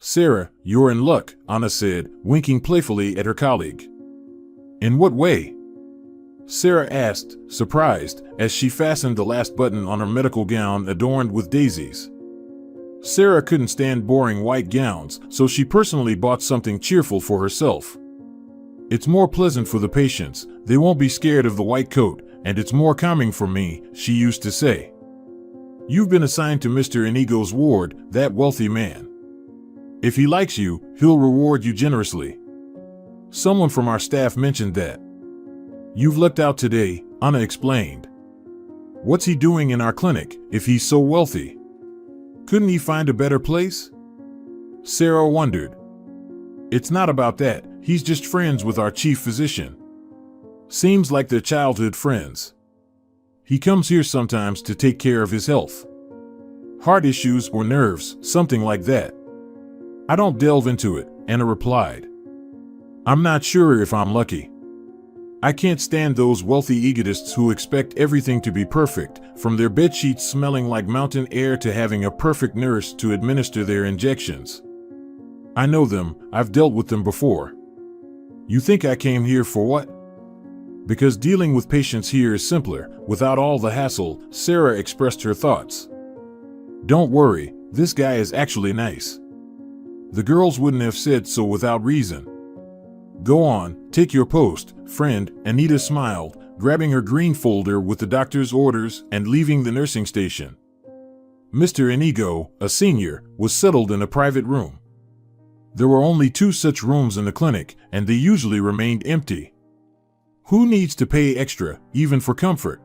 Sarah, you're in luck, Anna said, winking playfully at her colleague. In what way? Sarah asked, surprised, as she fastened the last button on her medical gown adorned with daisies. Sarah couldn't stand boring white gowns, so she personally bought something cheerful for herself. It's more pleasant for the patients, they won't be scared of the white coat, and it's more calming for me, she used to say. You've been assigned to Mr. Inigo's ward, that wealthy man. If he likes you, he'll reward you generously. Someone from our staff mentioned that. You've lucked out today, Anna explained. What's he doing in our clinic, if he's so wealthy? Couldn't he find a better place? Sarah wondered. It's not about that, he's just friends with our chief physician. Seems like they're childhood friends. He comes here sometimes to take care of his health. Heart issues or nerves, something like that. I don't delve into it, Anna replied. I'm not sure if I'm lucky. I can't stand those wealthy egotists who expect everything to be perfect, from their bedsheets smelling like mountain air to having a perfect nurse to administer their injections. I know them, I've dealt with them before. You think I came here for what? Because dealing with patients here is simpler, without all the hassle, Sarah expressed her thoughts. Don't worry, this guy is actually nice. The girls wouldn't have said so without reason. Go on, take your post, friend, Anita smiled, grabbing her green folder with the doctor's orders and leaving the nursing station. Mr. Inigo, a senior, was settled in a private room. There were only 2 such rooms in the clinic, and they usually remained empty. Who needs to pay extra, even for comfort?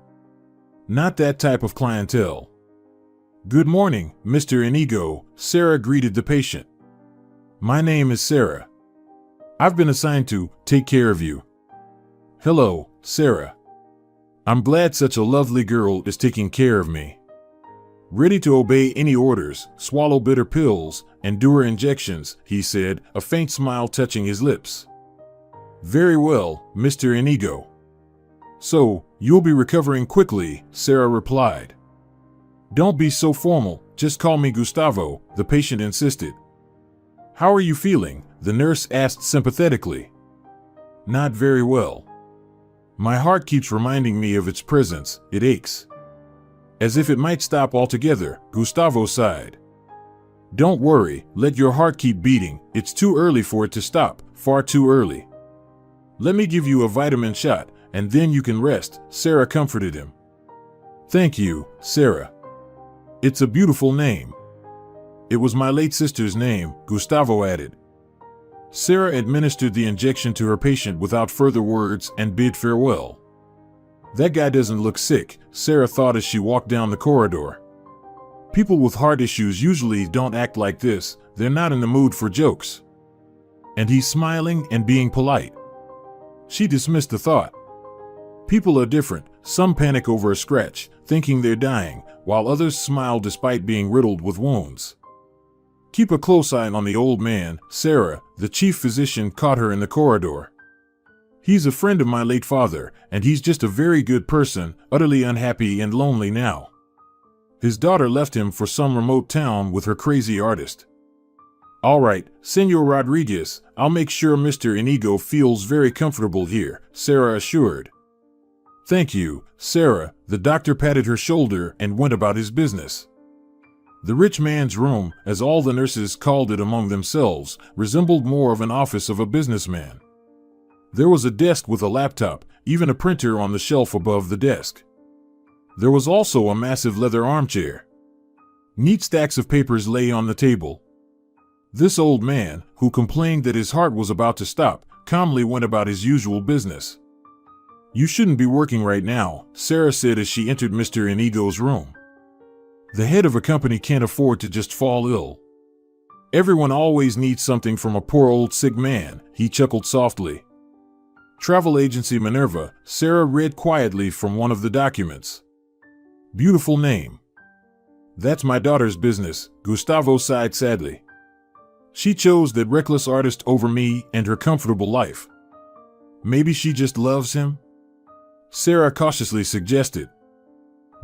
Not that type of clientele. Good morning, Mr. Inigo, Sarah greeted the patient. My name is Sarah. I've been assigned to take care of you. Hello, Sarah. I'm glad such a lovely girl is taking care of me. Ready to obey any orders, swallow bitter pills, endure injections, he said, a faint smile touching his lips. Very well, Mr. Inigo. So, you'll be recovering quickly, Sarah replied. Don't be so formal, just call me Gustavo, the patient insisted. How are you feeling? The nurse asked sympathetically. Not very well. My heart keeps reminding me of its presence, it aches. As if it might stop altogether, Gustavo sighed. Don't worry, let your heart keep beating, it's too early for it to stop, far too early. Let me give you a vitamin shot, and then you can rest, Sarah comforted him. Thank you, Sarah. It's a beautiful name. It was my late sister's name, Gustavo added. Sarah administered the injection to her patient without further words and bid farewell. That guy doesn't look sick, Sarah thought as she walked down the corridor. People with heart issues usually don't act like this, they're not in the mood for jokes. And he's smiling and being polite. She dismissed the thought. People are different, some panic over a scratch, thinking they're dying, while others smile despite being riddled with wounds. Keep a close eye on the old man, Sarah, the chief physician caught her in the corridor. He's a friend of my late father, and he's just a very good person, utterly unhappy and lonely now. His daughter left him for some remote town with her crazy artist. All right, Senor Rodriguez, I'll make sure Mr. Inigo feels very comfortable here, Sarah assured. Thank you, Sarah, the doctor patted her shoulder and went about his business. The rich man's room, as all the nurses called it among themselves, resembled more of an office of a businessman. There was a desk with a laptop, even a printer on the shelf above the desk. There was also a massive leather armchair. Neat stacks of papers lay on the table. This old man, who complained that his heart was about to stop, calmly went about his usual business. You shouldn't be working right now, Sarah said as she entered Mr. Inigo's room. The head of a company can't afford to just fall ill. Everyone always needs something from a poor old sick man, he chuckled softly. Travel agency Minerva, Sarah read quietly from one of the documents. Beautiful name. That's my daughter's business, Gustavo sighed sadly. She chose that reckless artist over me and her comfortable life. Maybe she just loves him? Sarah cautiously suggested.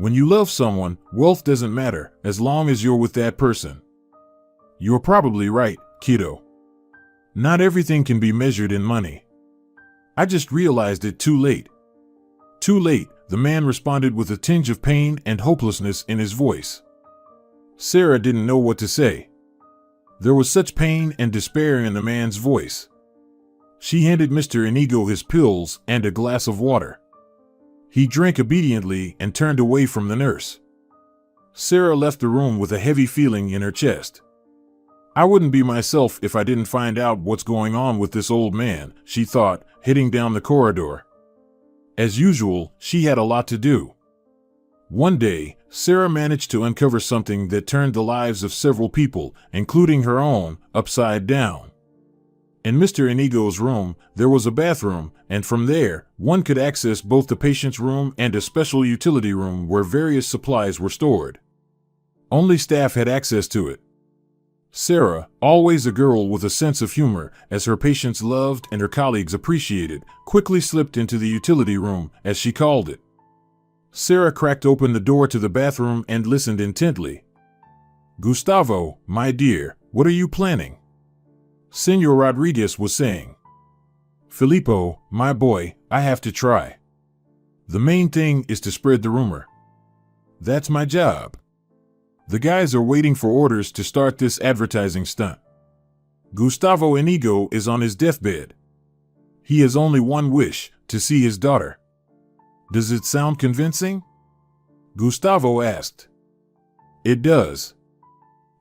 When you love someone, wealth doesn't matter, as long as you're with that person. You're probably right, kiddo. Not everything can be measured in money. I just realized it too late. Too late, the man responded with a tinge of pain and hopelessness in his voice. Sarah didn't know what to say. There was such pain and despair in the man's voice. She handed Mr. Inigo his pills and a glass of water. He drank obediently and turned away from the nurse. Sarah left the room with a heavy feeling in her chest. I wouldn't be myself if I didn't find out what's going on with this old man, she thought, heading down the corridor. As usual, she had a lot to do. One day, Sarah managed to uncover something that turned the lives of several people, including her own, upside down. In Mr. Inigo's room, there was a bathroom, and from there, one could access both the patient's room and a special utility room where various supplies were stored. Only staff had access to it. Sarah, always a girl with a sense of humor, as her patients loved and her colleagues appreciated, quickly slipped into the utility room, as she called it. Sarah cracked open the door to the bathroom and listened intently. "Gustavo, my dear, what are you planning?" Senor Rodriguez was saying. "Filippo, my boy, I have to try. The main thing is to spread the rumor. That's my job. The guys are waiting for orders to start this advertising stunt. Gustavo Inigo is on his deathbed. He has only one wish, to see his daughter. Does it sound convincing?" Gustavo asked. "It does.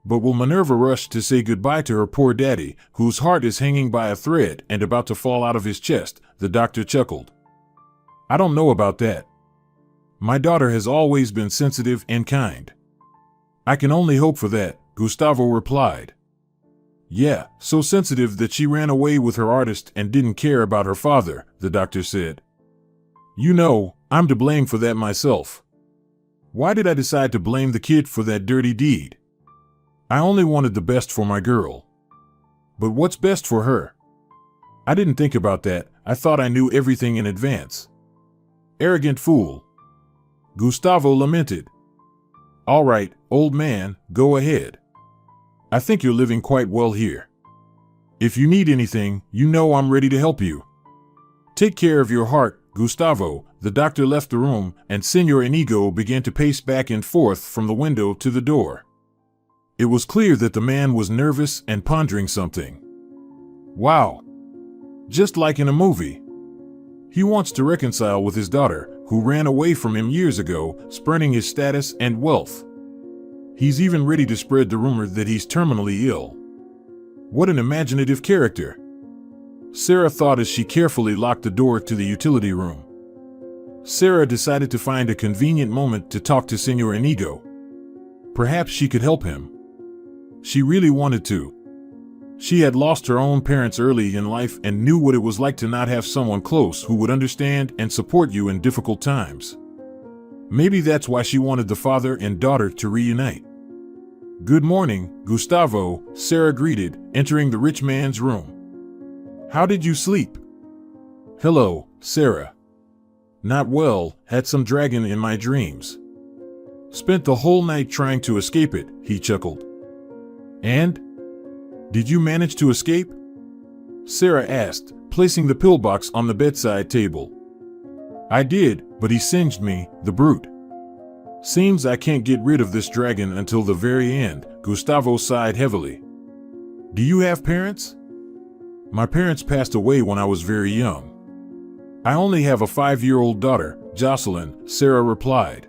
But will Minerva rush to say goodbye to her poor daddy, whose heart is hanging by a thread and about to fall out of his chest?" the doctor chuckled. "I don't know about that. My daughter has always been sensitive and kind." "I can only hope for that," Gustavo replied. "Yeah, so sensitive that she ran away with her artist and didn't care about her father," the doctor said. "You know, I'm to blame for that myself. Why did I decide to blame the kid for that dirty deed? I only wanted the best for my girl. But what's best for her? I didn't think about that. I thought I knew everything in advance. Arrogant fool," Gustavo lamented. "All right, old man, go ahead. I think you're living quite well here. If you need anything, you know I'm ready to help you. Take care of your heart, Gustavo." The doctor left the room, and Senor Inigo began to pace back and forth from the window to the door. It was clear that the man was nervous and pondering something. Wow. Just like in a movie. He wants to reconcile with his daughter, who ran away from him years ago, spurning his status and wealth. He's even ready to spread the rumor that he's terminally ill. What an imaginative character. Sarah thought as she carefully locked the door to the utility room. Sarah decided to find a convenient moment to talk to Senor Inigo. Perhaps she could help him. She really wanted to. She had lost her own parents early in life and knew what it was like to not have someone close who would understand and support you in difficult times. Maybe that's why she wanted the father and daughter to reunite. "Good morning, Gustavo," Sarah greeted, entering the rich man's room. "How did you sleep?" "Hello, Sarah. Not well, had some dragon in my dreams. Spent the whole night trying to escape it," he chuckled. "And? Did you manage to escape?" Sarah asked, placing the pillbox on the bedside table. "I did, but he singed me, the brute. Seems I can't get rid of this dragon until the very end," Gustavo sighed heavily. "Do you have parents?" "My parents passed away when I was very young. I only have a 5-year-old daughter, Jocelyn," Sarah replied.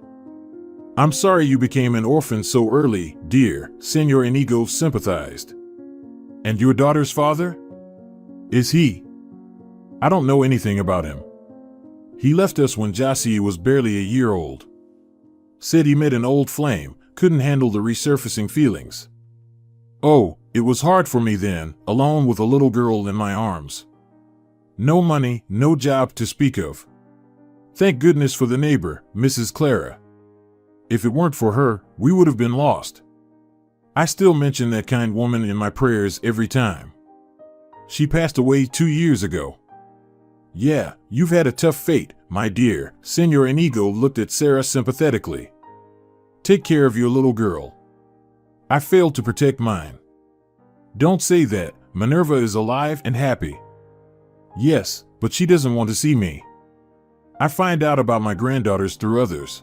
"I'm sorry you became an orphan so early, dear," Senor Inigo sympathized. "And your daughter's father? Is he?" "I don't know anything about him. He left us when Jassy was barely a year old. Said he met an old flame, couldn't handle the resurfacing feelings. Oh, it was hard for me then, alone with a little girl in my arms. No money, no job to speak of. Thank goodness for the neighbor, Mrs. Clara. If it weren't for her, we would have been lost. I still mention that kind woman in my prayers every time. She passed away 2 years ago." "Yeah, you've had a tough fate, my dear," Senor Inigo looked at Sarah sympathetically. "Take care of your little girl. I failed to protect mine. Don't say that. Minerva is alive and happy. Yes, but she doesn't want to see me. I find out about my granddaughters through others.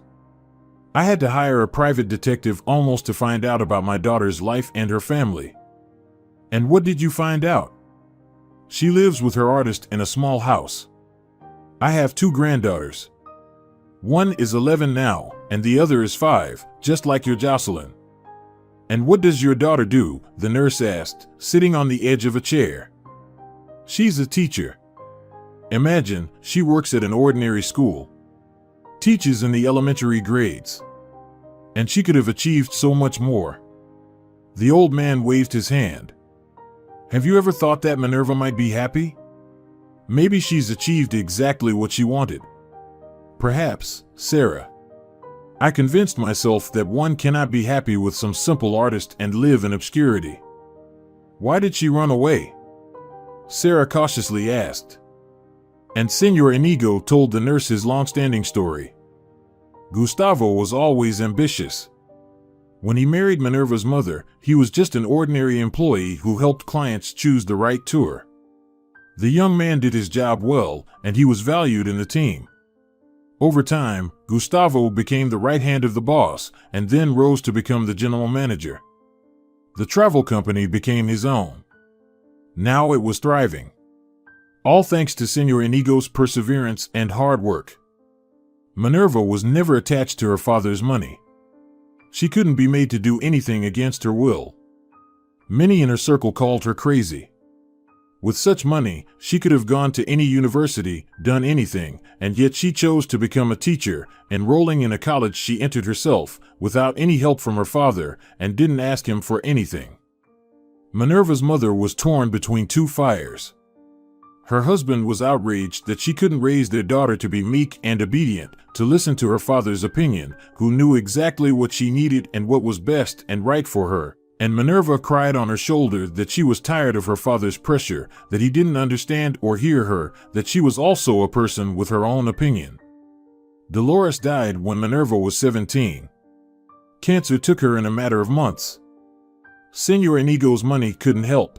I had to hire a private detective almost to find out about my daughter's life and her family. And what did you find out? She lives with her artist in a small house. I have 2 granddaughters. One is 11 now, and the other is 5, just like your Jocelyn. And what does your daughter do? The nurse asked, sitting on the edge of a chair. She's a teacher. Imagine, she works at an ordinary school. Teaches in the elementary grades. And she could have achieved so much more. The old man waved his hand. Have you ever thought that Minerva might be happy? Maybe she's achieved exactly what she wanted. Perhaps, Sarah. I convinced myself that one cannot be happy with some simple artist and live in obscurity. Why did she run away? Sarah cautiously asked. And Senor Inigo told the nurse his long-standing story. Gustavo was always ambitious. When he married Minerva's mother, he was just an ordinary employee who helped clients choose the right tour. The young man did his job well, and he was valued in the team. Over time, Gustavo became the right hand of the boss, and then rose to become the general manager. The travel company became his own. Now it was thriving. All thanks to Senor Inigo's perseverance and hard work. Minerva was never attached to her father's money. She couldn't be made to do anything against her will. Many in her circle called her crazy. With such money, she could have gone to any university, done anything, and yet she chose to become a teacher, enrolling in a college she entered herself, without any help from her father, and didn't ask him for anything. Minerva's mother was torn between 2 fires. Her husband was outraged that she couldn't raise their daughter to be meek and obedient, to listen to her father's opinion, who knew exactly what she needed and what was best and right for her. And Minerva cried on her shoulder that she was tired of her father's pressure, that he didn't understand or hear her, that she was also a person with her own opinion. Dolores died when Minerva was 17. Cancer took her in a matter of months. Senor Inigo's money couldn't help.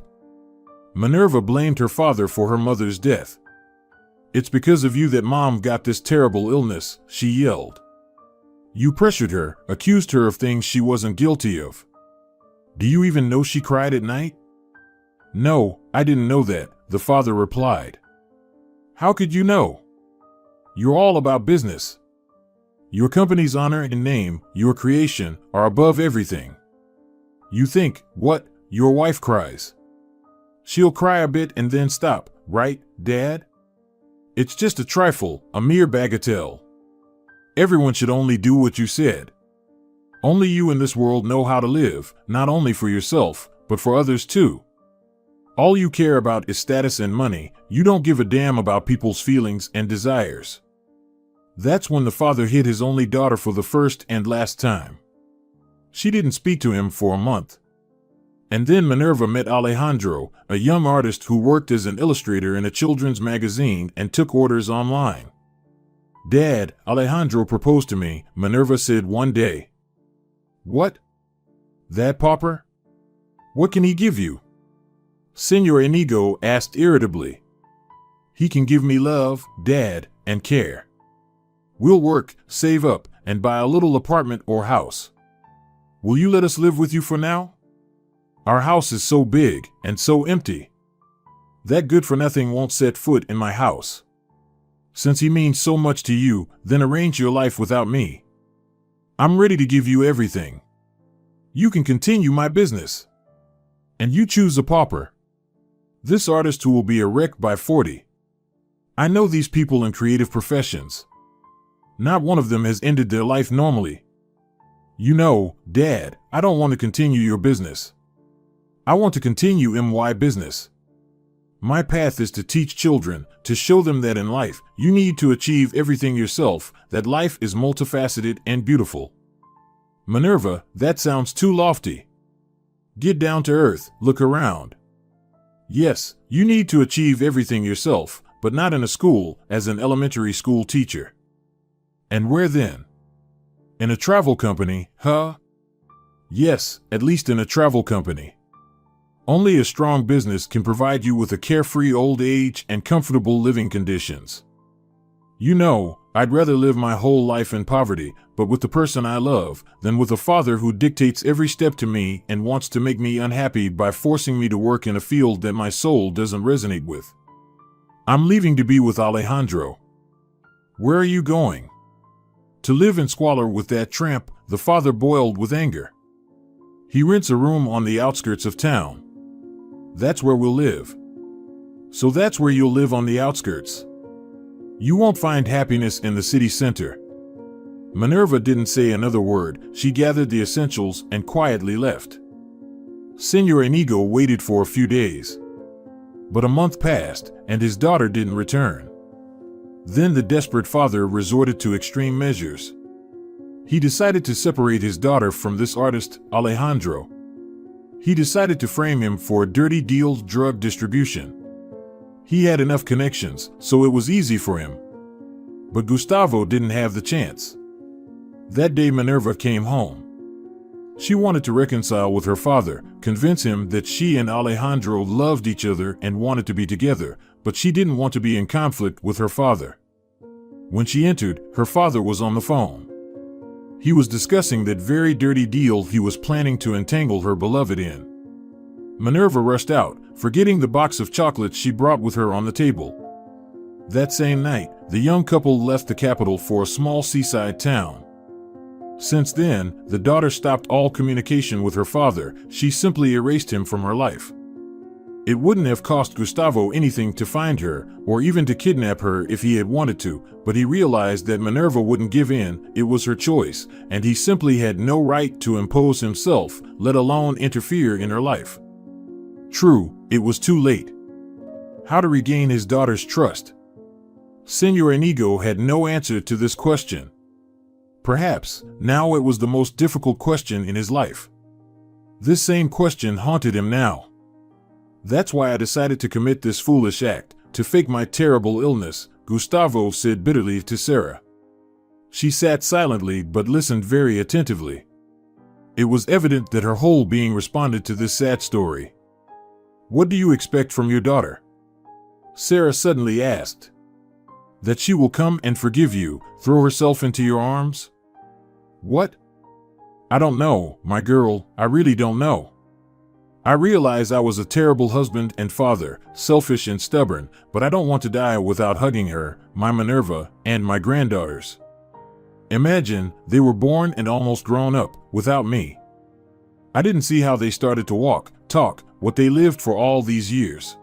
Minerva blamed her father for her mother's death. It's because of you that Mom got this terrible illness, she yelled. You pressured her, accused her of things she wasn't guilty of. Do you even know she cried at night? No, I didn't know that, the father replied. How could you know? You're all about business. Your company's honor and name, your creation, are above everything. You think, what, your wife cries. She'll cry a bit and then stop, right, Dad? It's just a trifle, a mere bagatelle. Everyone should only do what you said. Only you in this world know how to live, not only for yourself, but for others too. All you care about is status and money. You don't give a damn about people's feelings and desires. That's when the father hit his only daughter for the first and last time. She didn't speak to him for a month. And then Minerva met Alejandro, a young artist who worked as an illustrator in a children's magazine and took orders online. Dad, Alejandro proposed to me, Minerva said one day. What? That pauper? What can he give you? Senor Inigo asked irritably. He can give me love, Dad, and care. We'll work, save up, and buy a little apartment or house. Will you let us live with you for now? Our house is so big and so empty. That good-for-nothing won't set foot in my house. Since he means so much to you, then arrange your life without me. I'm ready to give you everything. You can continue my business. And you choose a pauper. This artist who will be a wreck by 40. I know these people in creative professions. Not one of them has ended their life normally. You know, Dad, I don't want to continue your business. I want to continue my business. My path is to teach children, to show them that in life, you need to achieve everything yourself, that life is multifaceted and beautiful. Minerva, that sounds too lofty. Get down to earth, look around. Yes, you need to achieve everything yourself, but not in a school, as an elementary school teacher. And where then? In a travel company, huh? Yes, at least in a travel company. Only a strong business can provide you with a carefree old age and comfortable living conditions. You know, I'd rather live my whole life in poverty, but with the person I love, than with a father who dictates every step to me and wants to make me unhappy by forcing me to work in a field that my soul doesn't resonate with. I'm leaving to be with Alejandro. Where are you going? To live in squalor with that tramp, the father boiled with anger. He rents a room on the outskirts of town. That's where we'll live. So that's where you'll live on the outskirts. You won't find happiness in the city center. Minerva didn't say another word. She gathered the essentials and quietly left. Senor Inigo waited for a few days. But a month passed, and his daughter didn't return. Then the desperate father resorted to extreme measures. He decided to separate his daughter from this artist, Alejandro. He decided to frame him for a dirty deal drug distribution. He had enough connections, so it was easy for him. But Gustavo didn't have the chance. That day Minerva came home. She wanted to reconcile with her father, convince him that she and Alejandro loved each other and wanted to be together, but she didn't want to be in conflict with her father. When she entered, her father was on the phone. He was discussing that very dirty deal he was planning to entangle her beloved in. Minerva rushed out, forgetting the box of chocolates she brought with her on the table. That same night, the young couple left the capital for a small seaside town. Since then, the daughter stopped all communication with her father. She simply erased him from her life. It wouldn't have cost Gustavo anything to find her, or even to kidnap her if he had wanted to, but he realized that Minerva wouldn't give in. It was her choice, and he simply had no right to impose himself, let alone interfere in her life. True, it was too late. How to regain his daughter's trust? Senor Inigo had no answer to this question. Perhaps, now it was the most difficult question in his life. This same question haunted him now. That's why I decided to commit this foolish act, to fake my terrible illness, Gustavo said bitterly to Sarah. She sat silently but listened very attentively. It was evident that her whole being responded to this sad story. What do you expect from your daughter? Sarah suddenly asked. That she will come and forgive you, throw herself into your arms? What? I don't know, my girl, I really don't know. I realize I was a terrible husband and father, selfish and stubborn, but I don't want to die without hugging her, my Minerva, and my granddaughters. Imagine, they were born and almost grown up, without me. I didn't see how they started to walk, talk, what they lived for all these years.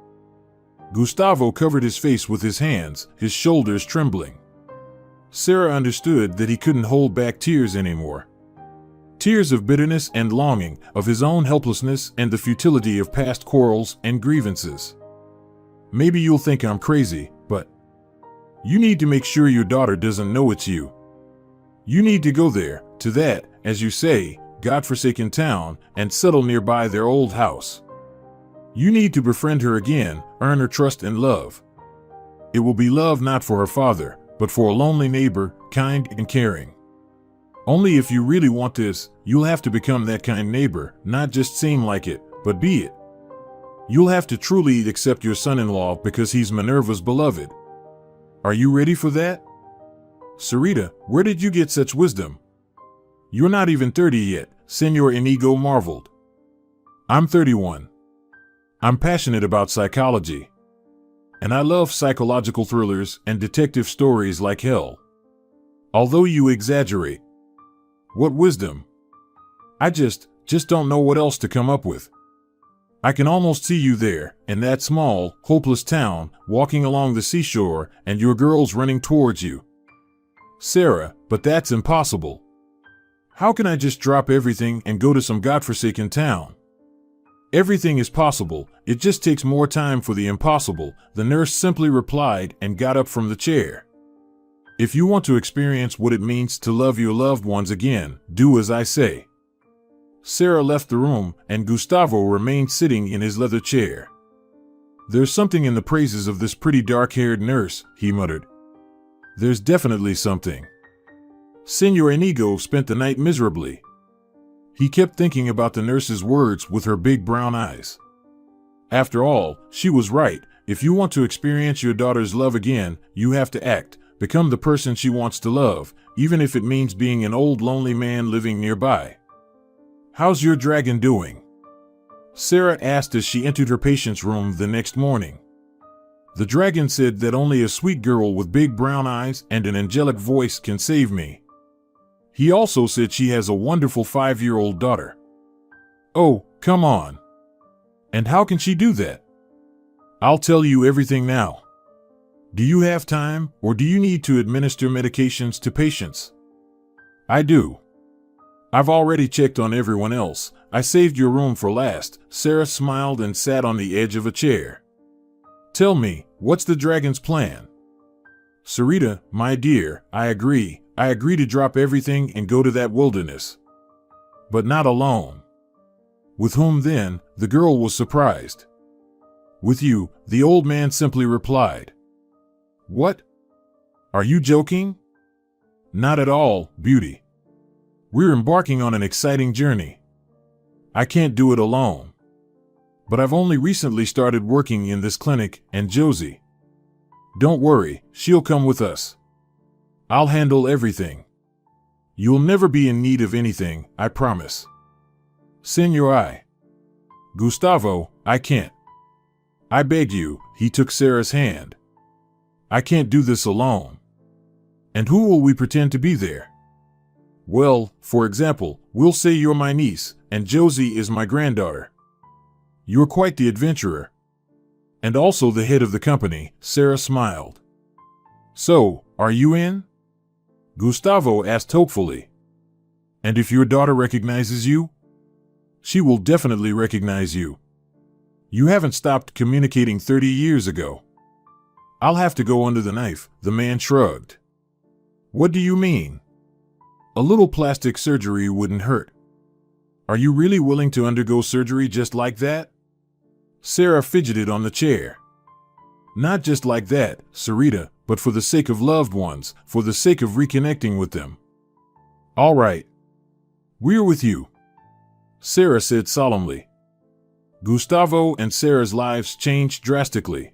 Gustavo covered his face with his hands, his shoulders trembling. Sarah understood that he couldn't hold back tears anymore. Tears of bitterness and longing, of his own helplessness and the futility of past quarrels and grievances. Maybe you'll think I'm crazy, but you need to make sure your daughter doesn't know it's you. You need to go there, to that, as you say, godforsaken town, and settle nearby their old house. You need to befriend her again, earn her trust and love. It will be love not for her father, but for a lonely neighbor, kind and caring. Only if you really want this, you'll have to become that kind neighbor, not just seem like it, but be it. You'll have to truly accept your son-in-law because he's Minerva's beloved. Are you ready for that? Sarita, where did you get such wisdom? You're not even 30 yet, Senor Inigo marveled. I'm 31. I'm passionate about psychology. And I love psychological thrillers and detective stories like hell. Although you exaggerate. What wisdom? I just don't know what else to come up with. I can almost see you there, in that small, hopeless town, walking along the seashore, and your girls running towards you. Sarah, but that's impossible. How can I just drop everything and go to some godforsaken town? Everything is possible, it just takes more time for the impossible, the nurse simply replied and got up from the chair. If you want to experience what it means to love your loved ones again, do as I say. Sarah left the room, and Gustavo remained sitting in his leather chair. There's something in the praises of this pretty dark-haired nurse, he muttered. There's definitely something. Senor Inigo spent the night miserably. He kept thinking about the nurse's words with her big brown eyes. After all, she was right. If you want to experience your daughter's love again, you have to act, become the person she wants to love, even if it means being an old lonely man living nearby. How's your dragon doing? Sarah asked as she entered her patient's room the next morning. The dragon said that only a sweet girl with big brown eyes and an angelic voice can save me. He also said she has a wonderful 5-year-old daughter. Oh, come on. And how can she do that? I'll tell you everything now. Do you have time, or do you need to administer medications to patients? I do. I've already checked on everyone else. I saved your room for last. Sarah smiled and sat on the edge of a chair. Tell me, what's the dragon's plan? Sarita, my dear, I agree. I agree to drop everything and go to that wilderness. But not alone. With whom then? The girl was surprised. With you, the old man simply replied. What? Are you joking? Not at all, beauty. We're embarking on an exciting journey. I can't do it alone. But I've only recently started working in this clinic, and Josie. Don't worry, she'll come with us. I'll handle everything. You'll never be in need of anything, I promise. Senor Gustavo, I can't. I beg you, he took Sarah's hand. I can't do this alone. And who will we pretend to be there? Well, for example, we'll say you're my niece, and Josie is my granddaughter. You're quite the adventurer. And also the head of the company, Sarah smiled. So, are you in? Gustavo asked hopefully. And if your daughter recognizes you? She will definitely recognize you. You haven't stopped communicating 30 years ago. I'll have to go under the knife, the man shrugged. What do you mean? A little plastic surgery wouldn't hurt. Are you really willing to undergo surgery just like that? Sarah fidgeted on the chair. Not just like that, Sarita, but for the sake of loved ones, for the sake of reconnecting with them. All right. We're with you, Sarah said solemnly. Gustavo and Sarah's lives changed drastically.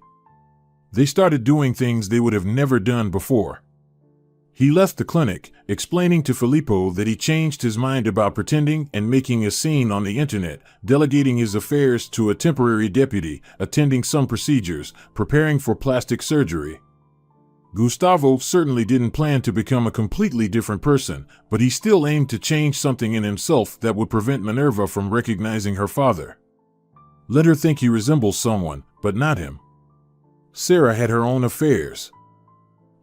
They started doing things they would have never done before. He left the clinic, explaining to Filippo that he changed his mind about pretending and making a scene on the internet, delegating his affairs to a temporary deputy, attending some procedures, preparing for plastic surgery. Gustavo certainly didn't plan to become a completely different person, but he still aimed to change something in himself that would prevent Minerva from recognizing her father. Let her think he resembles someone, but not him. Sarah had her own affairs.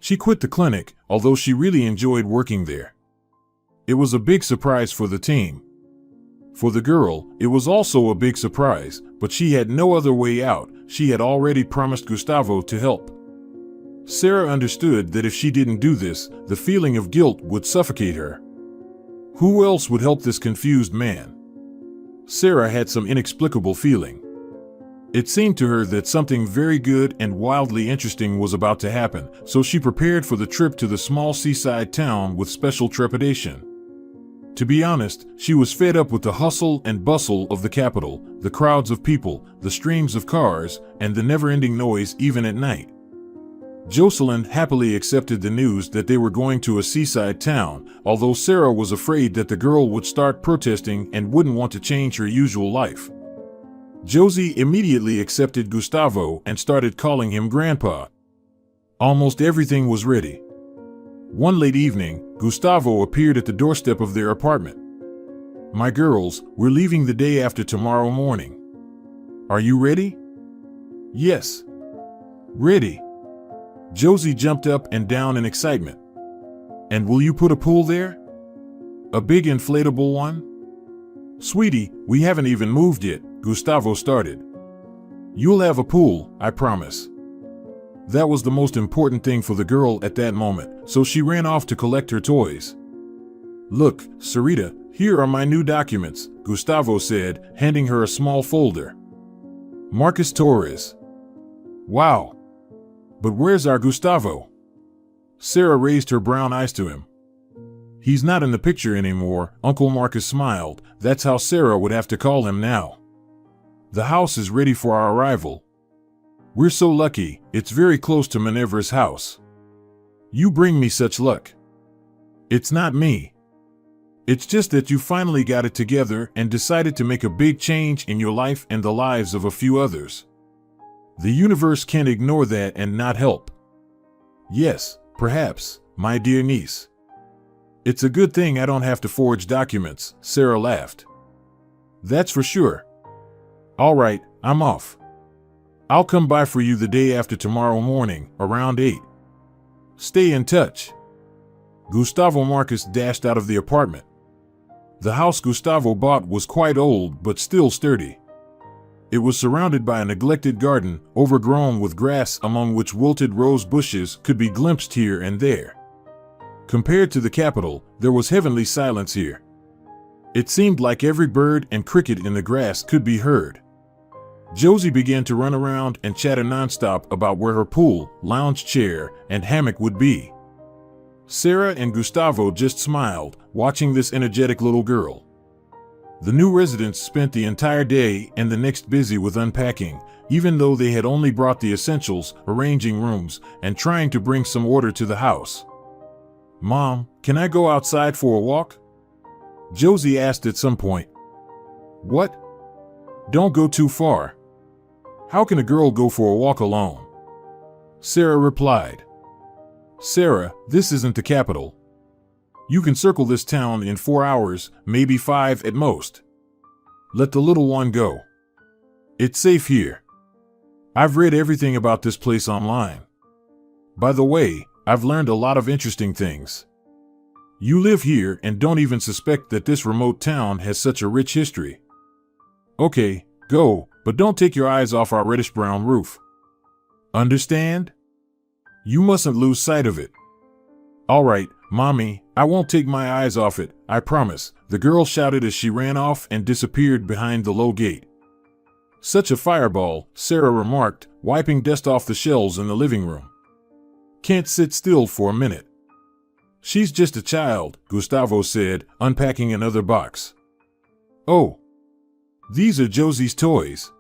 She quit the clinic, although she really enjoyed working there. It was a big surprise for the team. For the girl, it was also a big surprise, but she had no other way out. She had already promised Gustavo to help. Sarah understood that if she didn't do this, the feeling of guilt would suffocate her. Who else would help this confused man? Sarah had some inexplicable feeling. It seemed to her that something very good and wildly interesting was about to happen, so she prepared for the trip to the small seaside town with special trepidation. To be honest, she was fed up with the hustle and bustle of the capital, the crowds of people, the streams of cars, and the never-ending noise even at night. Jocelyn happily accepted the news that they were going to a seaside town, although Sarah was afraid that the girl would start protesting and wouldn't want to change her usual life. Josie immediately accepted Gustavo and started calling him Grandpa. Almost everything was ready. One late evening, Gustavo appeared at the doorstep of their apartment. My girls, we're leaving the day after tomorrow morning. Are you ready? Yes. Ready. Josie jumped up and down in excitement. And will you put a pool there? A big inflatable one? Sweetie, we haven't even moved yet, Gustavo started. You'll have a pool, I promise. That was the most important thing for the girl at that moment, so she ran off to collect her toys. Look, Sarita, here are my new documents, Gustavo said, handing her a small folder. Marcus Torres. Wow. But where's our Gustavo? Sarah raised her brown eyes to him. He's not in the picture anymore, Uncle Marcus smiled. That's how Sarah would have to call him now. The house is ready for our arrival. We're so lucky, it's very close to Minerva's house. You bring me such luck. It's not me. It's just that you finally got it together and decided to make a big change in your life and the lives of a few others. The universe can't ignore that and not help. Yes, perhaps, my dear niece. It's a good thing I don't have to forge documents, Sarah laughed. That's for sure. All right, I'm off. I'll come by for you the day after tomorrow morning, around 8. Stay in touch. Gustavo Marcus dashed out of the apartment. The house Gustavo bought was quite old but still sturdy. It was surrounded by a neglected garden, overgrown with grass among which wilted rose bushes could be glimpsed here and there. Compared to the capital, there was heavenly silence here. It seemed like every bird and cricket in the grass could be heard. Josie began to run around and chatter nonstop about where her pool, lounge chair, and hammock would be. Sarah and Gustavo just smiled, watching this energetic little girl. The new residents spent the entire day and the next busy with unpacking, even though they had only brought the essentials, arranging rooms, and trying to bring some order to the house. Mom, can I go outside for a walk? Josie asked at some point. What? Don't go too far. How can a girl go for a walk alone? Sarah replied. Sarah, this isn't the capital. You can circle this town in 4 hours, maybe 5 at most. Let the little one go. It's safe here. I've read everything about this place online. By the way, I've learned a lot of interesting things. You live here and don't even suspect that this remote town has such a rich history. Okay, go, but don't take your eyes off our reddish-brown roof. Understand? You mustn't lose sight of it. All right, Mommy, I won't take my eyes off it, I promise, the girl shouted as she ran off and disappeared behind the low gate. Such a fireball, Sarah remarked, wiping dust off the shelves in the living room. Can't sit still for a minute. She's just a child, Gustavo said, unpacking another box. Oh, these are Josie's toys.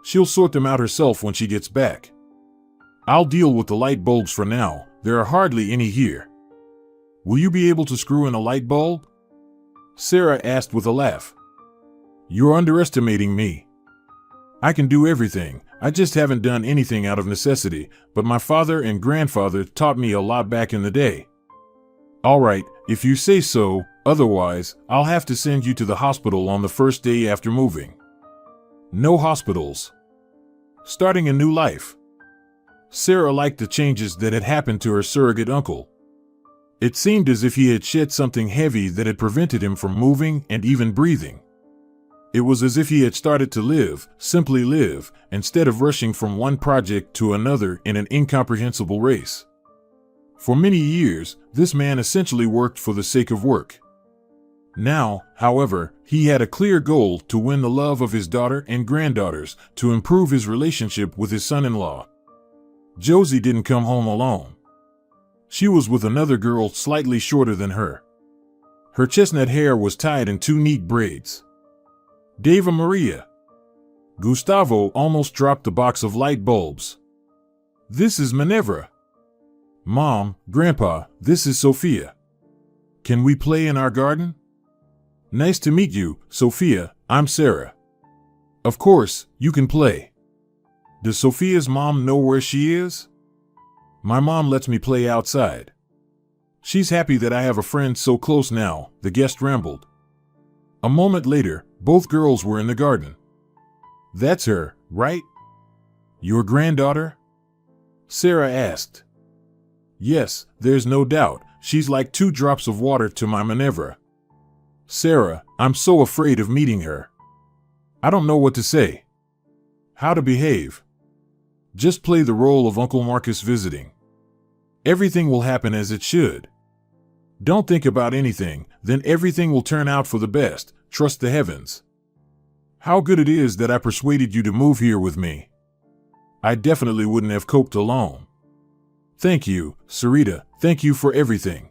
She'll sort them out herself when she gets back. I'll deal with the light bulbs for now, there are hardly any here. Will you be able to screw in a light bulb? Sarah asked with a laugh. You're underestimating me. I can do everything, I just haven't done anything out of necessity, but my father and grandfather taught me a lot back in the day. All right, if you say so, otherwise, I'll have to send you to the hospital on the first day after moving. No hospitals. Starting a new life. Sarah liked the changes that had happened to her surrogate uncle. It seemed as if he had shed something heavy that had prevented him from moving and even breathing. It was as if he had started to live, simply live, instead of rushing from one project to another in an incomprehensible race. For many years, this man essentially worked for the sake of work. Now, however, he had a clear goal to win the love of his daughter and granddaughters, to improve his relationship with his son-in-law. Josie didn't come home alone. She was with another girl slightly shorter than her. Her chestnut hair was tied in 2 neat braids. Deva Maria. Gustavo almost dropped the box of light bulbs. This is Minerva. Mom, Grandpa, this is Sophia. Can we play in our garden? Nice to meet you, Sophia, I'm Sarah. Of course, you can play. Does Sophia's mom know where she is? My mom lets me play outside. She's happy that I have a friend so close now, the guest rambled. A moment later, both girls were in the garden. That's her, right? Your granddaughter? Sarah asked. Yes, there's no doubt, she's like 2 drops of water to my Minerva. Sarah, I'm so afraid of meeting her. I don't know what to say. How to behave. Just play the role of Uncle Marcus visiting. Everything will happen as it should. Don't think about anything, then everything will turn out for the best, trust the heavens. How good it is that I persuaded you to move here with me. I definitely wouldn't have coped alone. Thank you, Sarita, thank you for everything.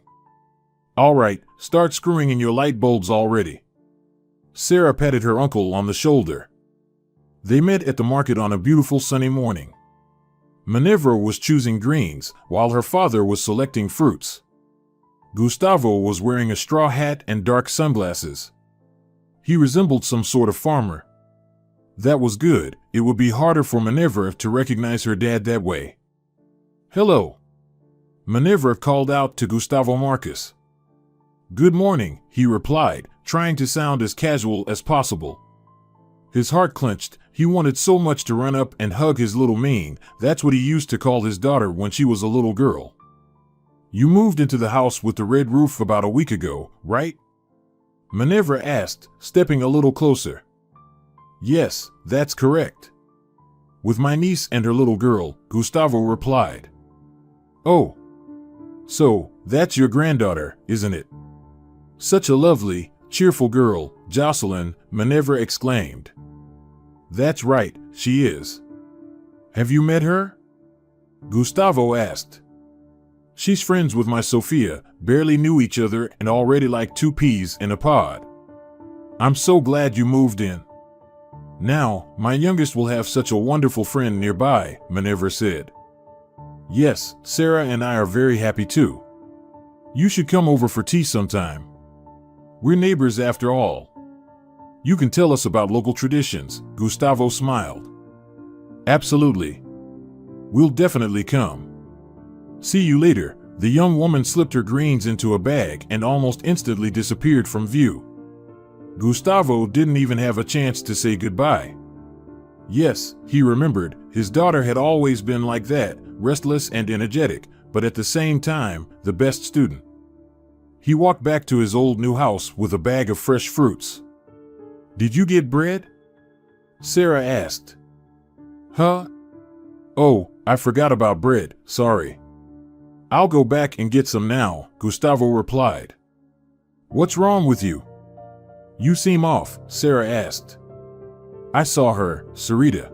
All right, start screwing in your light bulbs already. Sarah patted her uncle on the shoulder. They met at the market on a beautiful sunny morning. Minerva was choosing greens, while her father was selecting fruits. Gustavo was wearing a straw hat and dark sunglasses. He resembled some sort of farmer. That was good. It would be harder for Minerva to recognize her dad that way. "Hello," Minerva called out to Gustavo Marcus. "Good morning," he replied, trying to sound as casual as possible. His heart clenched. He wanted so much to run up and hug his little Ming. That's what he used to call his daughter when she was a little girl. "You moved into the house with the red roof about a week ago, right?" Minerva asked, stepping a little closer. "Yes, that's correct. With my niece and her little girl," Gustavo replied. "Oh, so that's your granddaughter, isn't it? Such a lovely, cheerful girl, Jocelyn," Minerva exclaimed. "That's right, she is. Have you met her?" Gustavo asked. "She's friends with my Sophia, barely knew each other and already like two peas in a pod. I'm so glad you moved in. Now, my youngest will have such a wonderful friend nearby," Minerva said. "Yes, Sarah and I are very happy too. You should come over for tea sometime. We're neighbors after all. You can tell us about local traditions," Gustavo smiled. "Absolutely. We'll definitely come. See you later." The young woman slipped her greens into a bag and almost instantly disappeared from view. Gustavo didn't even have a chance to say goodbye. Yes, he remembered, his daughter had always been like that, restless and energetic, but at the same time, the best student. He walked back to his old new house with a bag of fresh fruits. "Did you get bread?" Sarah asked. "Huh? Oh, I forgot about bread, sorry. I'll go back and get some now," Gustavo replied. "What's wrong with you? You seem off," Sarah asked. "I saw her, Sarita.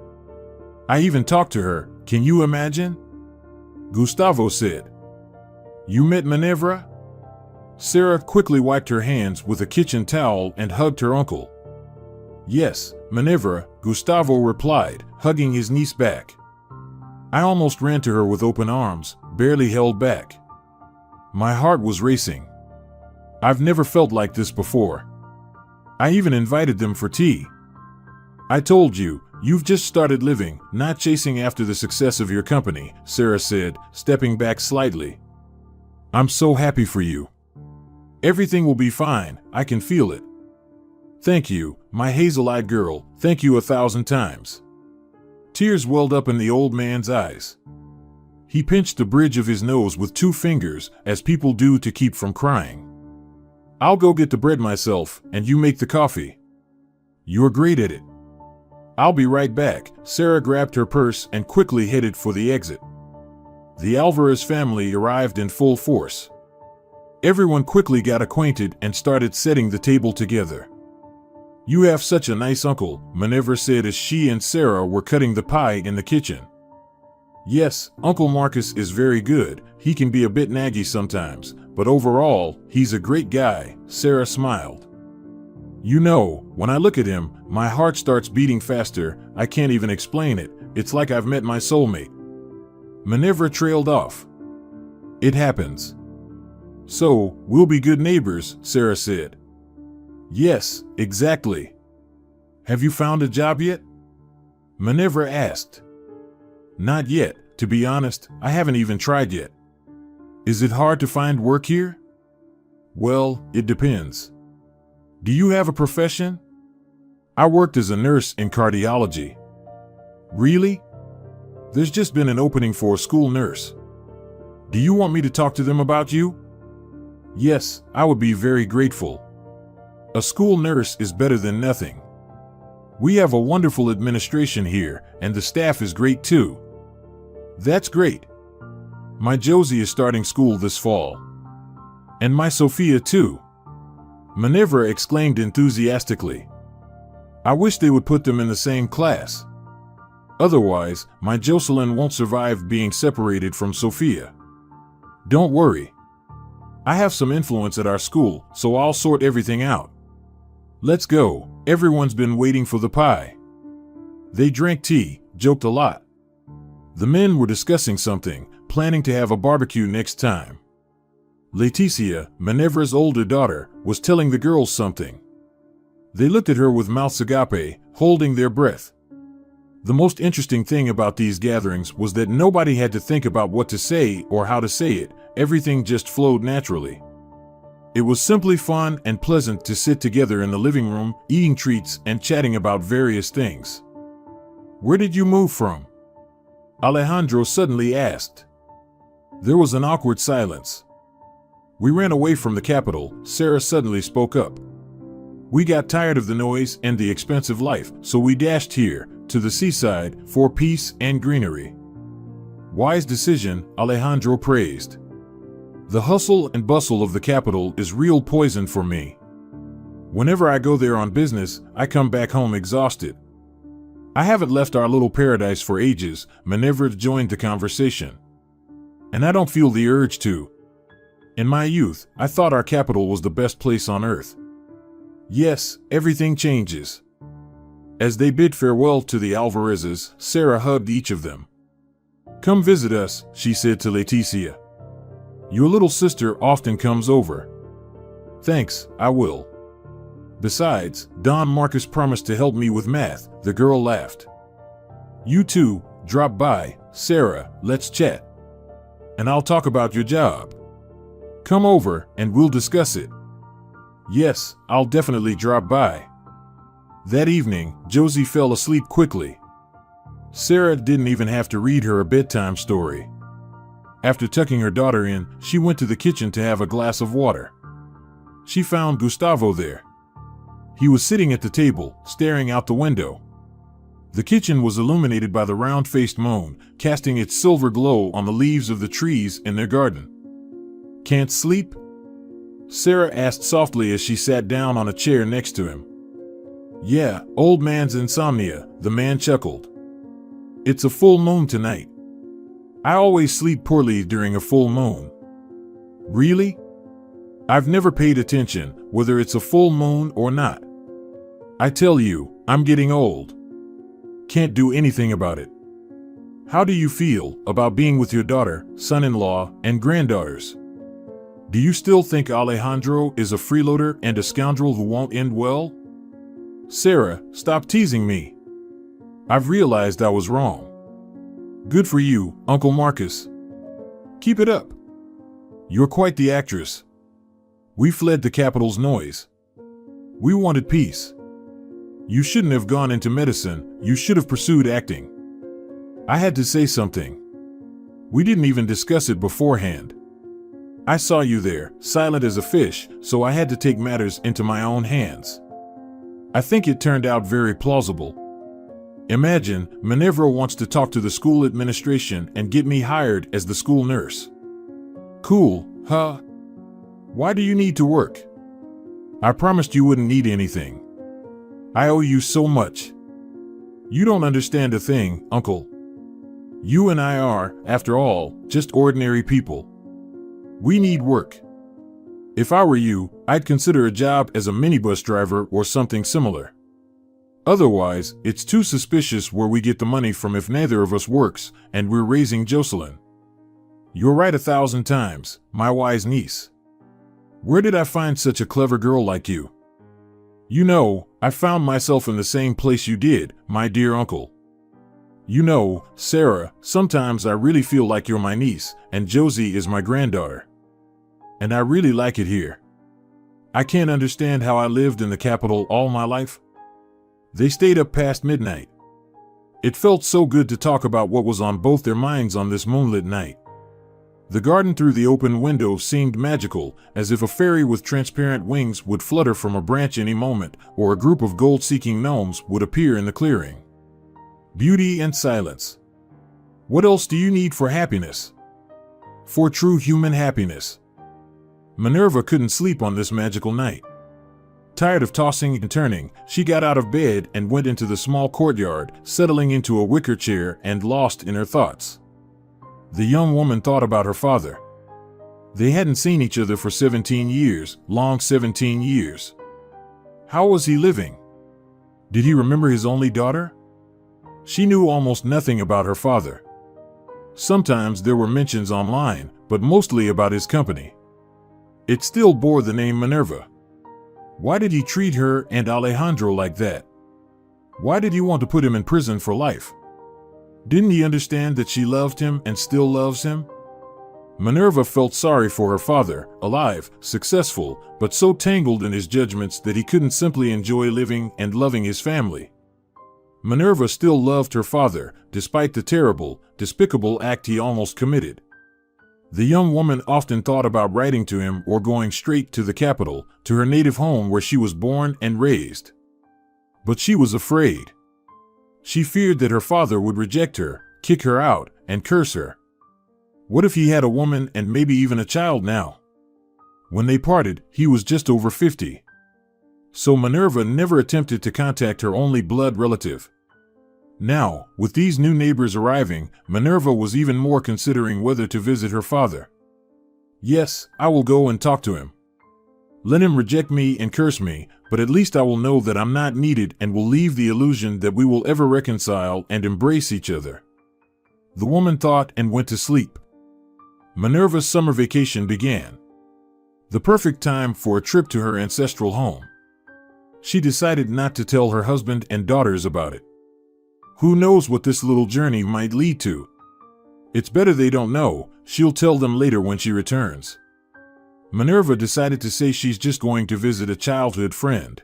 I even talked to her, can you imagine?" Gustavo said. "You met Minerva?" Sarah quickly wiped her hands with a kitchen towel and hugged her uncle. "Yes, Minerva," Gustavo replied, hugging his niece back. "I almost ran to her with open arms, barely held back. My heart was racing. I've never felt like this before. I even invited them for tea. I told you, you've just started living, not chasing after the success of your company," Sarah said, stepping back slightly. "I'm so happy for you. Everything will be fine, I can feel it. Thank you, my hazel-eyed girl, thank you 1,000 times." Tears welled up in the old man's eyes. He pinched the bridge of his nose with 2 fingers, as people do to keep from crying. "I'll go get the bread myself, and you make the coffee. You're great at it." "I'll be right back." Sarah grabbed her purse and quickly headed for the exit. The Alvarez family arrived in full force. Everyone quickly got acquainted and started setting the table together. "You have such a nice uncle," Minerva said as she and Sarah were cutting the pie in the kitchen. "Yes, Uncle Marcus is very good. He can be a bit naggy sometimes, but overall, he's a great guy," Sarah smiled. "You know, when I look at him, my heart starts beating faster. I can't even explain it. It's like I've met my soulmate." Minerva trailed off. "It happens. So, we'll be good neighbors," Sarah said. "Yes, exactly. Have you found a job yet?" Minerva asked. "Not yet, to be honest, I haven't even tried yet." "Is it hard to find work here?" "Well, it depends. Do you have a profession?" "I worked as a nurse in cardiology." "Really? There's just been an opening for a school nurse. Do you want me to talk to them about you?" "Yes, I would be very grateful. A school nurse is better than nothing. We have a wonderful administration here, and the staff is great too." "That's great. My Josie is starting school this fall. And my Sophia too," Minerva exclaimed enthusiastically. "I wish they would put them in the same class. Otherwise, my Jocelyn won't survive being separated from Sophia. Don't worry. I have some influence at our school, so I'll sort everything out. Let's go, everyone's been waiting for the pie." They drank tea, joked a lot. The men were discussing something, planning to have a barbecue next time. Leticia, Minerva's older daughter, was telling the girls something. They looked at her with mouths agape, holding their breath. The most interesting thing about these gatherings was that nobody had to think about what to say or how to say it. Everything just flowed naturally. It was simply fun and pleasant to sit together in the living room, eating treats and chatting about various things. "Where did you move from?" Alejandro suddenly asked. There was an awkward silence. "We ran away from the capital," Sarah suddenly spoke up. "We got tired of the noise and the expensive life, so we dashed here, to the seaside, for peace and greenery." "Wise decision," Alejandro praised. "The hustle and bustle of the capital is real poison for me. Whenever I go there on business, I come back home exhausted." "I haven't left our little paradise for ages," Minerva joined the conversation. "And I don't feel the urge to. In my youth, I thought our capital was the best place on earth." "Yes, everything changes." As they bid farewell to the Alvarezes, Sarah hugged each of them. "Come visit us," she said to Leticia. "Your little sister often comes over." "Thanks, I will. Besides, Don Marcus promised to help me with math," the girl laughed. "You too, drop by, Sarah, let's chat. And I'll talk about your job. Come over and we'll discuss it." "Yes, I'll definitely drop by." That evening, Josie fell asleep quickly. Sarah didn't even have to read her a bedtime story. After tucking her daughter in, she went to the kitchen to have a glass of water. She found Gustavo there. He was sitting at the table, staring out the window. The kitchen was illuminated by the round-faced moon, casting its silver glow on the leaves of the trees in their garden. "Can't sleep?" Sarah asked softly as she sat down on a chair next to him. "Yeah, old man's insomnia," the man chuckled. "It's a full moon tonight. I always sleep poorly during a full moon." "Really?" "I've never paid attention, whether it's a full moon or not. I tell you, I'm getting old. Can't do anything about it." "How do you feel about being with your daughter, son-in-law, and granddaughters? Do you still think Alejandro is a freeloader and a scoundrel who won't end well?" "Sarah, stop teasing me. I've realized I was wrong." "Good for you, Uncle Marcus. Keep it up. You're quite the actress." "We fled the capital's noise. We wanted peace. You shouldn't have gone into medicine, you should have pursued acting." "I had to say something. We didn't even discuss it beforehand. I saw you there, silent as a fish, so I had to take matters into my own hands. I think it turned out very plausible. Imagine, Minerva wants to talk to the school administration and get me hired as the school nurse. Cool, huh? Why do you need to work? I promised you wouldn't need anything. I owe you so much. You don't understand a thing, Uncle. You and I are, after all, just ordinary people. We need work. If I were you, I'd consider a job as a minibus driver or something similar. Otherwise, it's too suspicious where we get the money from if neither of us works, and we're raising Jocelyn. You're right 1,000 times, my wise niece. Where did I find such a clever girl like you? You know, I found myself in the same place you did, my dear uncle. You know, Sarah, sometimes I really feel like you're my niece, and Josie is my granddaughter. And I really like it here. I can't understand how I lived in the capital all my life. They stayed up past midnight. It felt so good to talk about what was on both their minds on this moonlit night. The garden through the open window seemed magical, as if a fairy with transparent wings would flutter from a branch any moment, or a group of gold-seeking gnomes would appear in the clearing. Beauty and silence. What else do you need for happiness? For true human happiness. Minerva couldn't sleep on this magical night. Tired of tossing and turning, she got out of bed and went into the small courtyard, settling into a wicker chair and lost in her thoughts. The young woman thought about her father. They hadn't seen each other for 17 years, long 17 years. How was he living? Did he remember his only daughter? She knew almost nothing about her father. Sometimes there were mentions online, but mostly about his company. It still bore the name Minerva. Why did he treat her and Alejandro like that? Why did he want to put him in prison for life? Didn't he understand that she loved him and still loves him? Minerva felt sorry for her father, alive, successful, but so tangled in his judgments that he couldn't simply enjoy living and loving his family. Minerva still loved her father, despite the terrible, despicable act he almost committed. The young woman often thought about writing to him or going straight to the capital, to her native home where she was born and raised. But she was afraid. She feared that her father would reject her, kick her out, and curse her. What if he had a woman and maybe even a child now? When they parted, he was just over 50. So Minerva never attempted to contact her only blood relative. Now, with these new neighbors arriving, Minerva was even more considering whether to visit her father. Yes, I will go and talk to him. Let him reject me and curse me, but at least I will know that I'm not needed and will leave the illusion that we will ever reconcile and embrace each other. The woman thought and went to sleep. Minerva's summer vacation began. The perfect time for a trip to her ancestral home. She decided not to tell her husband and daughters about it. Who knows what this little journey might lead to? It's better they don't know. She'll tell them later when she returns. Minerva decided to say she's just going to visit a childhood friend.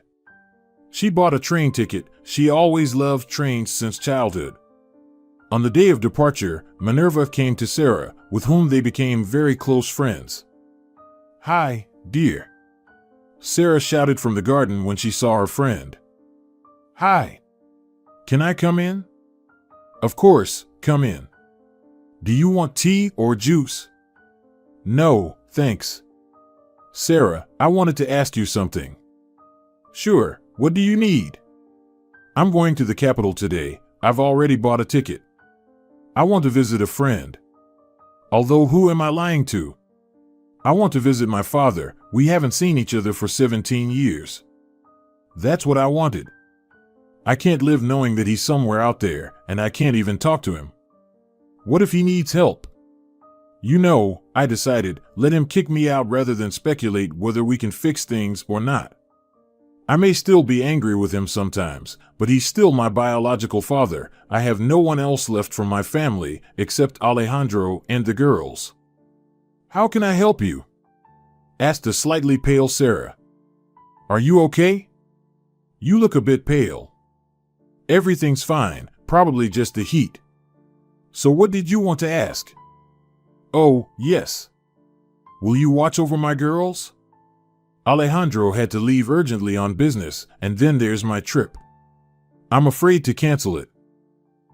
She bought a train ticket. She always loved trains since childhood. On the day of departure, Minerva came to Sarah, with whom they became very close friends. "Hi, dear," Sarah shouted from the garden when she saw her friend. "Hi. Can I come in?" "Of course, come in. Do you want tea or juice?" "No, thanks." "Sarah, I wanted to ask you something." "Sure, what do you need?" "I'm going to the capital today. I've already bought a ticket. I want to visit a friend. Although who am I lying to? I want to visit my father. We haven't seen each other for 17 years. That's what I wanted. I can't live knowing that he's somewhere out there, and I can't even talk to him. What if he needs help? You know, I decided, let him kick me out rather than speculate whether we can fix things or not. I may still be angry with him sometimes, but he's still my biological father. I have no one else left from my family except Alejandro and the girls. How can I help you?" asked a slightly pale Sarah. "Are you okay? You look a bit pale." "Everything's fine, probably just the heat." "So what did you want to ask?" "Oh, yes. Will you watch over my girls? Alejandro had to leave urgently on business, and then there's my trip. I'm afraid to cancel it.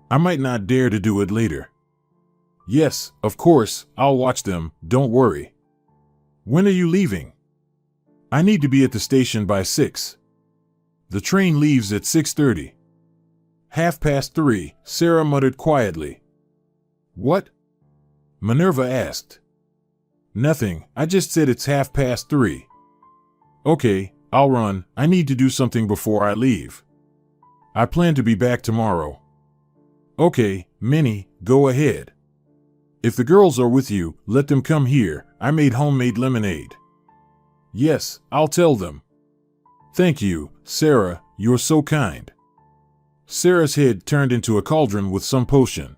I might not dare to do it later." "Yes, of course, I'll watch them, don't worry." "When are you leaving?" "I need to be at the station by 6. The train leaves at 6:30. "3:30, Sarah muttered quietly. "What?" Minerva asked. "Nothing, I just said it's 3:30. "Okay, I'll run. I need to do something before I leave. I plan to be back tomorrow." "Okay, Minnie, go ahead. If the girls are with you, let them come here. I made homemade lemonade." "Yes, I'll tell them." "Thank you, Sarah, you're so kind." Sarah's head turned into a cauldron with some potion.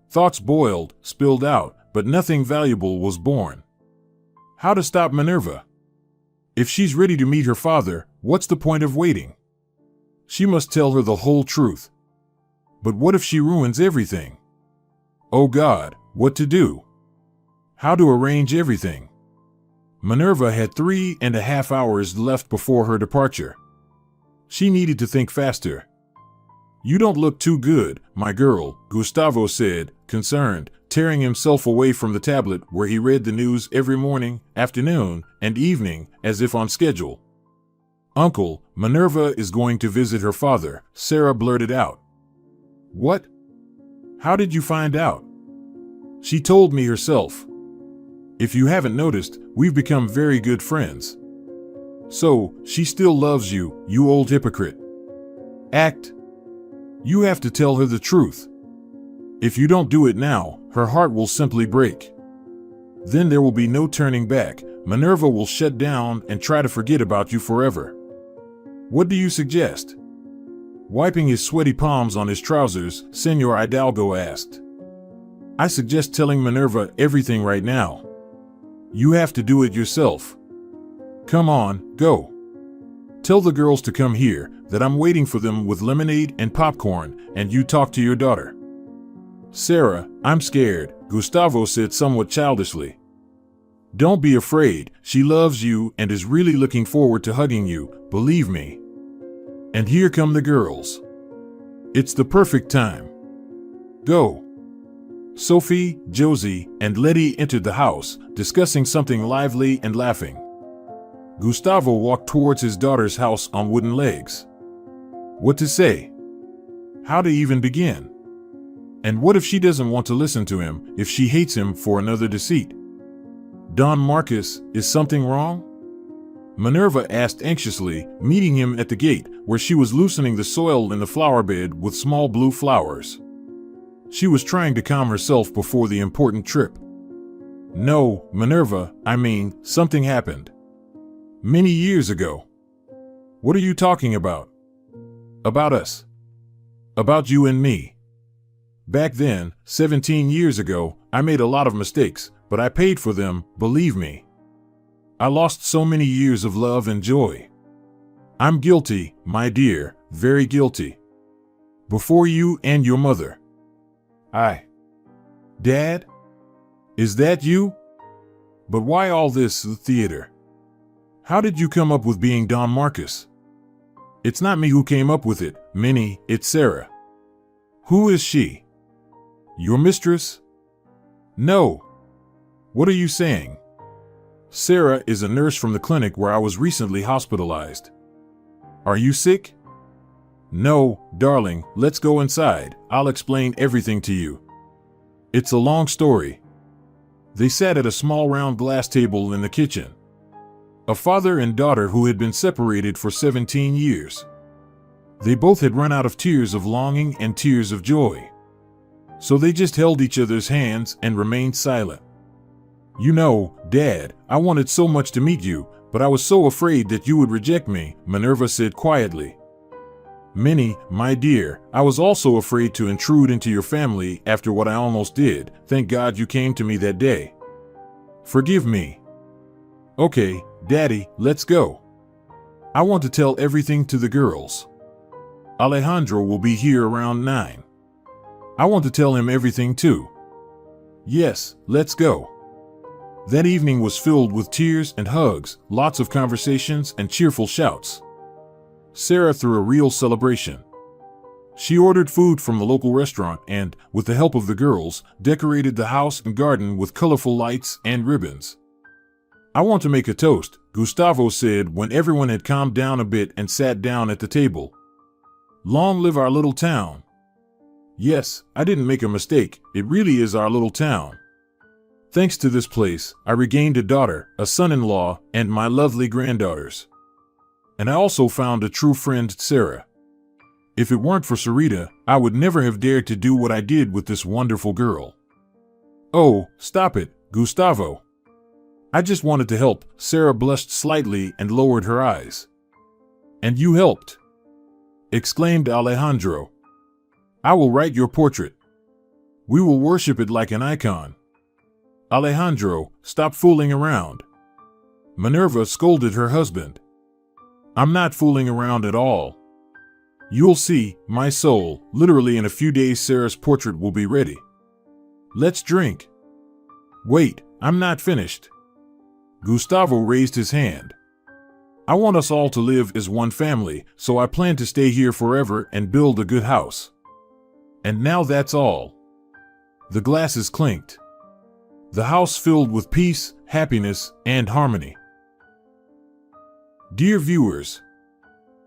Thoughts boiled, spilled out, but nothing valuable was born. How to stop Minerva? If she's ready to meet her father, what's the point of waiting? She must tell her the whole truth. But what if she ruins everything? Oh God, what to do? How to arrange everything? Minerva had 3.5 hours left before her departure. She needed to think faster. "You don't look too good, my girl," Gustavo said, concerned, tearing himself away from the tablet where he read the news every morning, afternoon, and evening, as if on schedule. "Uncle, Minerva is going to visit her father," Sarah blurted out. "What? How did you find out?" "She told me herself. If you haven't noticed, we've become very good friends." "So, she still loves you, you old hypocrite." "Act. You have to tell her the truth. If you don't do it now, her heart will simply break. Then there will be no turning back. Minerva will shut down and try to forget about you forever. What do you suggest? Wiping his sweaty palms on his trousers, Senor Hidalgo asked. I suggest telling Minerva everything right now. You have to do it yourself. Come on, go. Tell the girls to come here, that I'm waiting for them with lemonade and popcorn, and you talk to your daughter. Sarah, I'm scared, Gustavo said somewhat childishly. Don't be afraid, she loves you and is really looking forward to hugging you, believe me. And here come the girls. It's the perfect time. Go. Sophie, Josie, and Letty entered the house, discussing something lively and laughing. Gustavo walked towards his daughter's house on wooden legs. What to say? How to even begin? And what if she doesn't want to listen to him, if she hates him for another deceit? Don Marcus, is something wrong? Minerva asked anxiously, meeting him at the gate, where she was loosening the soil in the flower bed with small blue flowers. She was trying to calm herself before the important trip. No, Minerva, I mean, something happened. Many years ago. What are you talking about? About us. About you and me. Back then, 17 years ago, I made a lot of mistakes, but I paid for them, believe me. I lost so many years of love and joy. I'm guilty, my dear, very guilty. Before you and your mother. Dad? Is that you? But why all this theater? How did you come up with being Don Marcus? It's not me who came up with it, Minnie, it's Sarah. Who is she? Your mistress? No. What are you saying? Sarah is a nurse from the clinic where I was recently hospitalized. Are you sick? No, darling, let's go inside. I'll explain everything to you. It's a long story. They sat at a small round glass table in the kitchen. A father and daughter who had been separated for 17 years. They both had run out of tears of longing and tears of joy. So they just held each other's hands and remained silent. You know, Dad, I wanted so much to meet you, but I was so afraid that you would reject me, Minerva said quietly. Minnie, my dear, I was also afraid to intrude into your family after what I almost did. Thank God you came to me that day. Forgive me. Okay, Daddy, let's go. I want to tell everything to the girls. Alejandro will be here around 9. I want to tell him everything too. Yes, let's go. That evening was filled with tears and hugs, lots of conversations and cheerful shouts. Sarah threw a real celebration. She ordered food from the local restaurant and, with the help of the girls, decorated the house and garden with colorful lights and ribbons. I want to make a toast, Gustavo said when everyone had calmed down a bit and sat down at the table. Long live our little town. Yes, I didn't make a mistake, it really is our little town. Thanks to this place, I regained a daughter, a son-in-law, and my lovely granddaughters. And I also found a true friend, Sarah. If it weren't for Sarita, I would never have dared to do what I did with this wonderful girl. Oh, stop it, Gustavo. I just wanted to help, Sarah blushed slightly and lowered her eyes. And you helped, exclaimed Alejandro. I will write your portrait. We will worship it like an icon. Alejandro, stop fooling around. Minerva scolded her husband. I'm not fooling around at all. You'll see, my soul, literally in a few days Sarah's portrait will be ready. Let's drink. Wait, I'm not finished. Gustavo raised his hand. I want us all to live as one family, so I plan to stay here forever and build a good house. And now that's all. The glasses clinked. The house filled with peace, happiness, and harmony. Dear viewers,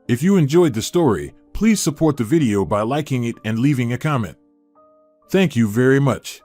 if you enjoyed the story, please support the video by liking it and leaving a comment. Thank you very much.